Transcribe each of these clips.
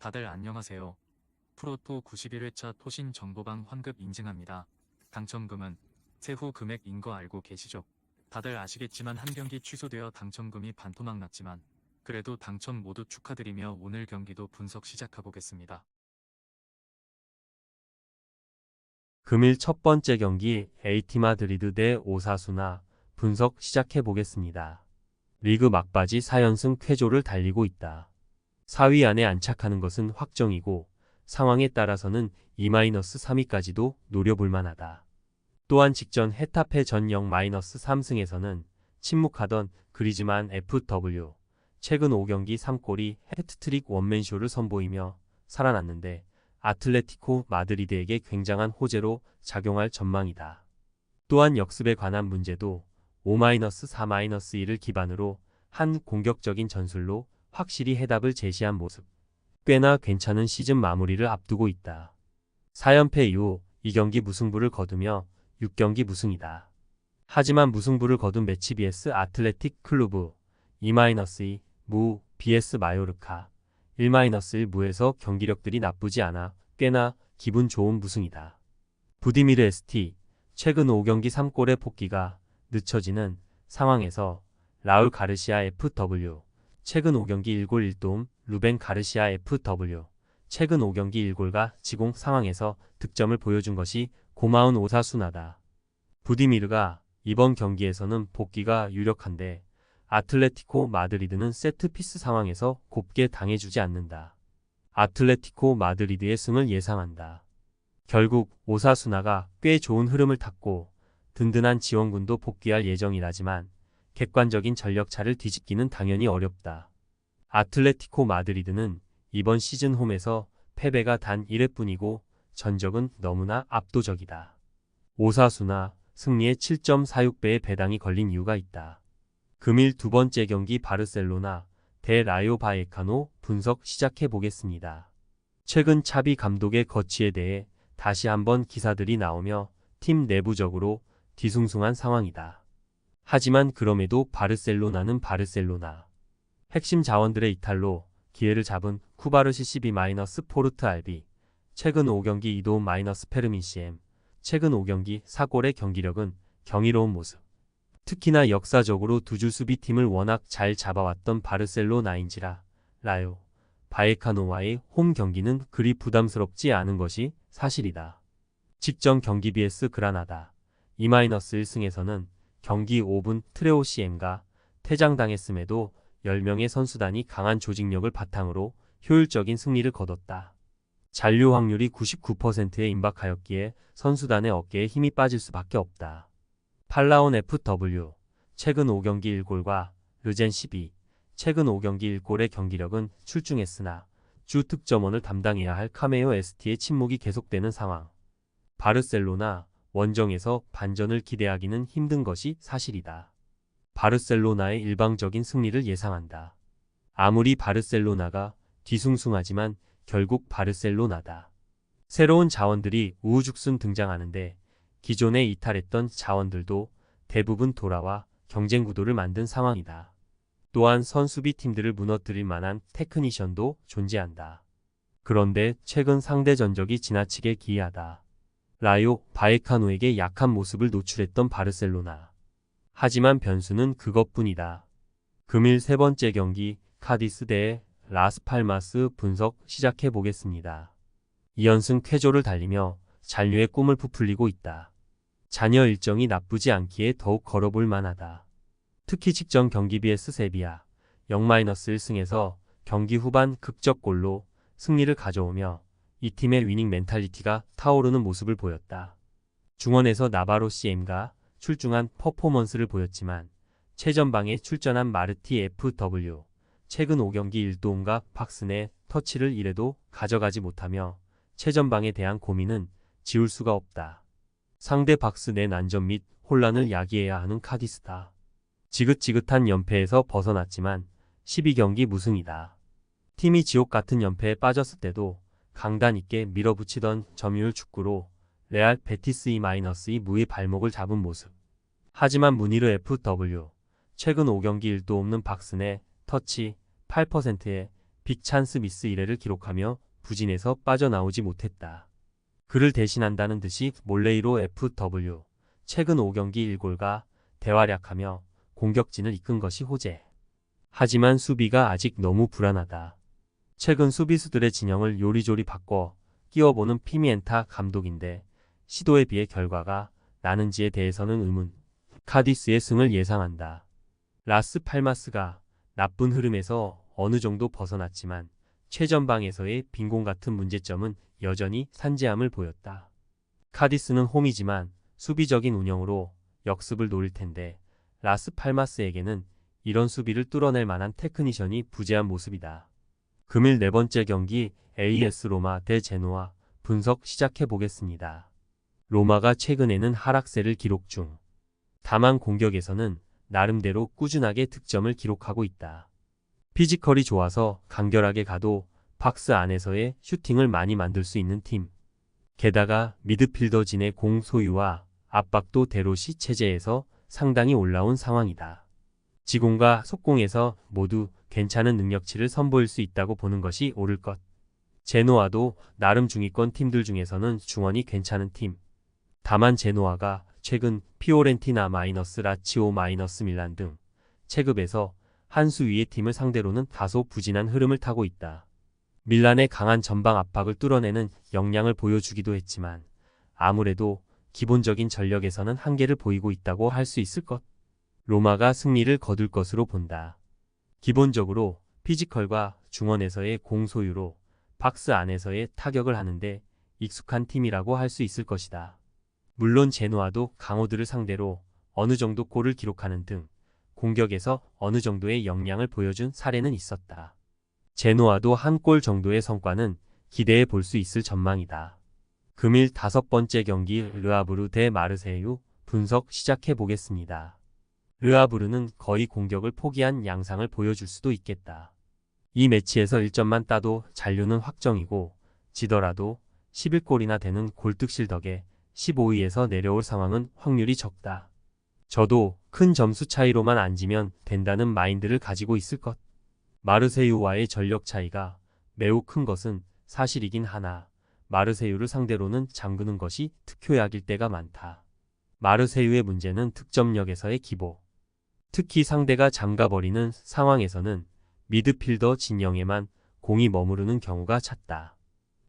다들 안녕하세요. 프로토 91회차 토신 정보방 환급 인증합니다. 당첨금은 세후 금액인 거 알고 계시죠? 다들 아시겠지만 한 경기 취소되어 당첨금이 반토막 났지만 그래도 당첨 모두 축하드리며 오늘 경기도 분석 시작해보겠습니다. 금일 첫 번째 경기 AT 마드리드 대 오사수나 분석 시작해 보겠습니다. 리그 막바지 4연승 쾌조를 달리고 있다. 4위 안에 안착하는 것은 확정이고 상황에 따라서는 2-3위까지도 노려볼 만하다. 또한 직전 헤타페 전 0-3승에서는 침묵하던 그리즈만 FW 최근 5경기 3골이 해트트릭 원맨쇼를 선보이며 살아났는데 아틀레티코 마드리드에게 굉장한 호재로 작용할 전망이다. 또한 역습에 관한 문제도 5-4-1을 기반으로 한 공격적인 전술로 확실히 해답을 제시한 모습. 꽤나 괜찮은 시즌 마무리를 앞두고 있다. 4연패 이후 2경기 무승부를 거두며 6경기 무승이다. 하지만 무승부를 거둔 매치 vs 아틀레틱 클루브 2-2 무 vs 마요르카 1-1 무에서 경기력들이 나쁘지 않아 꽤나 기분 좋은 무승이다. 부디미르 ST 최근 5경기 3골의 폭기가 늦춰지는 상황에서 라울 가르시아 FW 최근 5경기 1골 1도움 루벤 가르시아 FW 최근 5경기 1골과 지공 상황에서 득점을 보여준 것이 고마운 오사수나다. 부디미르가 이번 경기에서는 복귀가 유력한데 아틀레티코 마드리드는 세트피스 상황에서 곱게 당해주지 않는다. 아틀레티코 마드리드의 승을 예상한다. 결국 오사수나가 꽤 좋은 흐름을 탔고 든든한 지원군도 복귀할 예정이라지만 객관적인 전력차를 뒤집기는 당연히 어렵다. 아틀레티코 마드리드는 이번 시즌 홈에서 패배가 단 1회뿐이고 전적은 너무나 압도적이다. 오사수나 승리의 7.46배의 배당이 걸린 이유가 있다. 금일 두 번째 경기 바르셀로나 대 라요 바에카노 분석 시작해 보겠습니다. 최근 차비 감독의 거취에 대해 다시 한번 기사들이 나오며 팀 내부적으로 뒤숭숭한 상황이다. 하지만 그럼에도 바르셀로나는 바르셀로나. 핵심 자원들의 이탈로 기회를 잡은 쿠바르시 CB-포르트 알비 최근 5경기 2도움 페르민 CM 최근 5경기 4골의 경기력은 경이로운 모습. 특히나 역사적으로 두 줄 수비팀을 워낙 잘 잡아왔던 바르셀로나인지라 라요 바에카노와의 홈 경기는 그리 부담스럽지 않은 것이 사실이다. 직전 경기 vs 그라나다 2-1승에서는 경기 5분 트레오 CM가 퇴장당했음에도 10명의 선수단이 강한 조직력을 바탕으로 효율적인 승리를 거뒀다. 잔류 확률이 99%에 임박하였기에 선수단의 어깨에 힘이 빠질 수밖에 없다. 팔라온 FW 최근 5경기 1골과 르젠 12 최근 5경기 1골의 경기력은 출중했으나 주 득점원을 담당해야 할 카메오 ST의 침묵이 계속되는 상황. 바르셀로나 원정에서 반전을 기대하기는 힘든 것이 사실이다. 바르셀로나의 일방적인 승리를 예상한다. 아무리 바르셀로나가 뒤숭숭하지만 결국 바르셀로나다. 새로운 자원들이 우후죽순 등장하는데 기존에 이탈했던 자원들도 대부분 돌아와 경쟁 구도를 만든 상황이다. 또한 선수비 팀들을 무너뜨릴 만한 테크니션도 존재한다. 그런데 최근 상대 전적이 지나치게 기이하다. 라요 바에카노에게 약한 모습을 노출했던 바르셀로나. 하지만 변수는 그것뿐이다. 금일 세 번째 경기 카디스 대 라스팔마스 분석 시작해 보겠습니다. 2연승 쾌조를 달리며 잔류의 꿈을 부풀리고 있다. 잔여 일정이 나쁘지 않기에 더욱 걸어볼 만하다. 특히 직전 경기 vs 세비야 0-1승에서 경기 후반 극적골로 승리를 가져오며 이 팀의 위닝 멘탈리티가 타오르는 모습을 보였다. 중원에서 나바로 CM가 출중한 퍼포먼스를 보였지만 최전방에 출전한 마르티 FW 최근 5경기 1도움과 박스내 터치를 1회도 가져가지 못하며 최전방에 대한 고민은 지울 수가 없다. 상대 박스 내 난전 및 혼란을 야기해야 하는 카디스다. 지긋지긋한 연패에서 벗어났지만 12경기 무승이다. 팀이 지옥 같은 연패에 빠졌을 때도 강단 있게 밀어붙이던 점유율 축구로 레알 베티스 2-2 무의 발목을 잡은 모습. 하지만 무니르 FW 최근 5경기 1도 없는 박스 내 터치 8%에 빅찬스 미스 1회를 기록하며 부진에서 빠져나오지 못했다. 그를 대신한다는 듯이 몰레이로 FW 최근 5경기 1골과 대활약하며 공격진을 이끈 것이 호재. 하지만 수비가 아직 너무 불안하다. 최근 수비수들의 진영을 요리조리 바꿔 끼워보는 피미엔타 감독인데 시도에 비해 결과가 나는지에 대해서는 의문. 카디스의 승을 예상한다. 라스 팔마스가 나쁜 흐름에서 어느 정도 벗어났지만 최전방에서의 빈공 같은 문제점은 여전히 산재함을 보였다. 카디스는 홈이지만 수비적인 운영으로 역습을 노릴 텐데 라스 팔마스에게는 이런 수비를 뚫어낼 만한 테크니션이 부재한 모습이다. 금일 네 번째 경기 AS 로마 대 제노아 분석 시작해 보겠습니다. 로마가 최근에는 하락세를 기록 중. 다만 공격에서는 나름대로 꾸준하게 득점을 기록하고 있다. 피지컬이 좋아서 간결하게 가도 박스 안에서의 슈팅을 많이 만들 수 있는 팀. 게다가 미드필더진의 공 소유와 압박도 대로시 체제에서 상당히 올라온 상황이다. 지공과 속공에서 모두 괜찮은 능력치를 선보일 수 있다고 보는 것이 옳을 것. 제노아도 나름 중위권 팀들 중에서는 중원이 괜찮은 팀. 다만 제노아가 최근 피오렌티나 라치오 밀란 등 체급에서 한 수 위의 팀을 상대로는 다소 부진한 흐름을 타고 있다. 밀란의 강한 전방 압박을 뚫어내는 역량을 보여주기도 했지만 아무래도 기본적인 전력에서는 한계를 보이고 있다고 할 수 있을 것. 로마가 승리를 거둘 것으로 본다. 기본적으로 피지컬과 중원에서의 공 소유로 박스 안에서의 타격을 하는데 익숙한 팀이라고 할 수 있을 것이다. 물론 제노아도 강호들을 상대로 어느 정도 골을 기록하는 등 공격에서 어느 정도의 역량을 보여준 사례는 있었다. 제노아도 한 골 정도의 성과는 기대해 볼 수 있을 전망이다. 금일 다섯 번째 경기 르아브르 대 마르세유 분석 시작해 보겠습니다. 르아브르는 거의 공격을 포기한 양상을 보여줄 수도 있겠다. 이 매치에서 1점만 따도 잔류는 확정이고 지더라도 11골이나 되는 골득실 덕에 15위에서 내려올 상황은 확률이 적다. 저도 큰 점수 차이로만 안 지면 된다는 마인드를 가지고 있을 것. 마르세유와의 전력 차이가 매우 큰 것은 사실이긴 하나 마르세유를 상대로는 잠그는 것이 특효약일 때가 많다. 마르세유의 문제는 득점력에서의 기복. 특히 상대가 잠가버리는 상황에서는 미드필더 진영에만 공이 머무르는 경우가 잦다.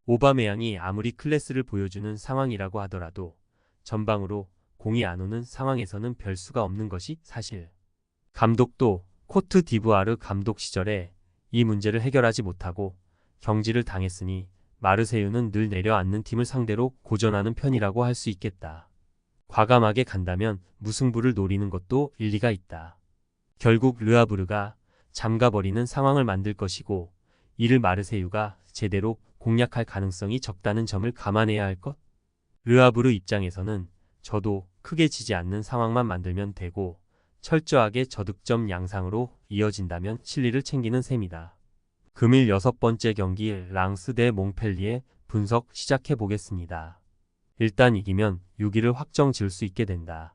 오바메양이 아무리 클래스를 보여주는 상황이라고 하더라도 전방으로 공이 안 오는 상황에서는 별 수가 없는 것이 사실. 감독도 코트 디부아르 감독 시절에 이 문제를 해결하지 못하고 경질을 당했으니 마르세유는 늘 내려앉는 팀을 상대로 고전하는 편이라고 할 수 있겠다. 과감하게 간다면 무승부를 노리는 것도 일리가 있다. 결국 르아브르가 잠가버리는 상황을 만들 것이고 이를 마르세유가 제대로 공략할 가능성이 적다는 점을 감안해야 할 것. 르아브르 입장에서는 저도 크게 지지 않는 상황만 만들면 되고 철저하게 저득점 양상으로 이어진다면 실리를 챙기는 셈이다. 금일 여섯 번째 경기 랑스 대 몽펠리에 분석 시작해 보겠습니다. 일단 이기면 6위를 확정 지을 수 있게 된다.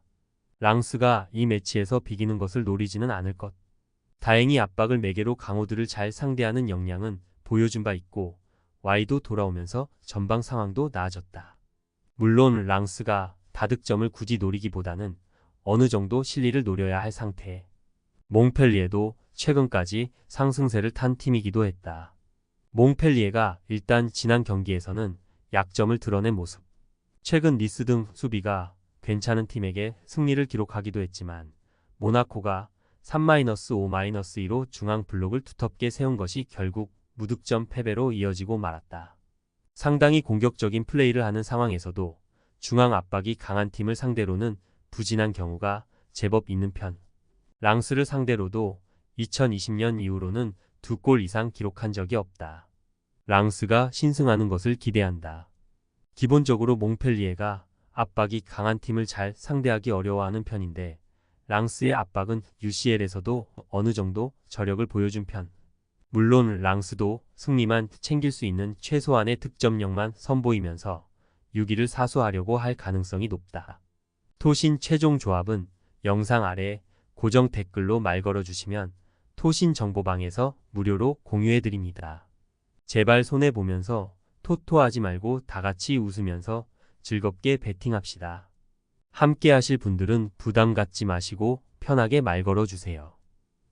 랑스가 이 매치에서 비기는 것을 노리지는 않을 것. 다행히 압박을 매개로 강호들을 잘 상대하는 역량은 보여준 바 있고 Y도 돌아오면서 전방 상황도 나아졌다. 물론 랑스가 다득점을 굳이 노리기보다는 어느 정도 실리를 노려야 할 상태. 몽펠리에도 최근까지 상승세를 탄 팀이기도 했다. 몽펠리에가 일단 지난 경기에서는 약점을 드러낸 모습. 최근 니스 등 수비가 괜찮은 팀에게 승리를 기록하기도 했지만 모나코가 3-5-2로 중앙 블록을 두텁게 세운 것이 결국 무득점 패배로 이어지고 말았다. 상당히 공격적인 플레이를 하는 상황에서도 중앙 압박이 강한 팀을 상대로는 부진한 경우가 제법 있는 편. 랑스를 상대로도 2020년 이후로는 2골 이상 기록한 적이 없다. 랑스가 신승하는 것을 기대한다. 기본적으로 몽펠리에가 압박이 강한 팀을 잘 상대하기 어려워하는 편인데 랑스의 압박은 UCL에서도 어느 정도 저력을 보여준 편. 물론 랑스도 승리만 챙길 수 있는 최소한의 득점력만 선보이면서 6위를 사수하려고 할 가능성이 높다. 토신 최종 조합은 영상 아래 고정 댓글로 말 걸어주시면 토신 정보방에서 무료로 공유해드립니다. 제발 손해보면서 토토하지 말고 다 같이 웃으면서 즐겁게 베팅합시다. 함께 하실 분들은 부담 갖지 마시고 편하게 말 걸어주세요.